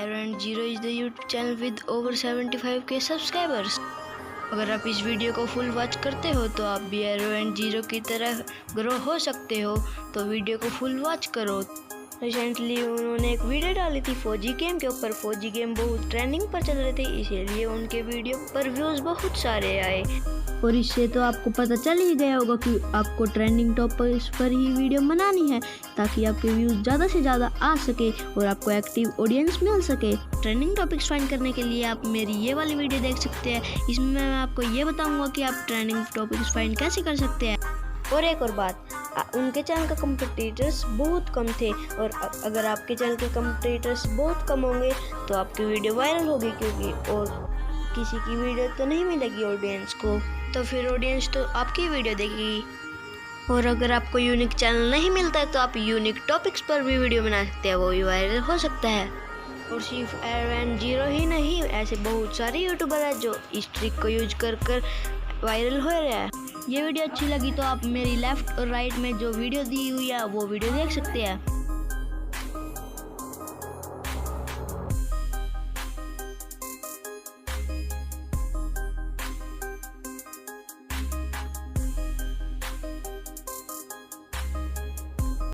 Zero is the YouTube channel with over 75k subscribers. अगर आप इस वीडियो को फुल वॉच करते हो तो आप भी Zero की तरह ग्रो हो सकते हो, तो वीडियो को फुल वॉच करो। रिसेंटली उन्होंने एक वीडियो डाली थी फौजी गेम के ऊपर। फौजी गेम बहुत ट्रेंडिंग पर चल रहे थे, इसीलिए उनके वीडियो पर व्यूज़ बहुत सारे आए। और इससे तो आपको पता चल ही गया होगा कि आपको ट्रेंडिंग टॉपिक्स पर ही वीडियो बनानी है, ताकि आपके व्यूज़ ज़्यादा से ज़्यादा आ सके और आपको एक्टिव ऑडियंस मिल सके। ट्रेंडिंग टॉपिक्स फाइंड करने के लिए आप मेरी ये वाली वीडियो देख सकते हैं। इसमें मैं आपको ये बताऊँगा कि आप ट्रेंडिंग टॉपिक्स फाइंड कैसे कर सकते हैं। और एक और बात, उनके चैनल का कंपटीटर्स बहुत कम थे, और अगर आपके चैनल के कंपटीटर्स बहुत कम होंगे तो आपकी वीडियो वायरल होगी, क्योंकि और किसी की वीडियो तो नहीं मिलेगी ऑडियंस को, तो फिर ऑडियंस तो आपकी वीडियो देखेगी। और अगर आपको यूनिक चैनल नहीं मिलता है तो आप यूनिक टॉपिक्स पर भी वीडियो बना सकते हैं, वो भी वायरल हो सकता है। और सिर्फ Zero ही नहीं, ऐसे बहुत सारे यूट्यूबर हैं जो इस ट्रिक को यूज कर वायरल हो रहा है। ये वीडियो अच्छी लगी तो आप मेरी लेफ्ट और राइट में जो वीडियो दी हुई है वो वीडियो देख सकते हैं।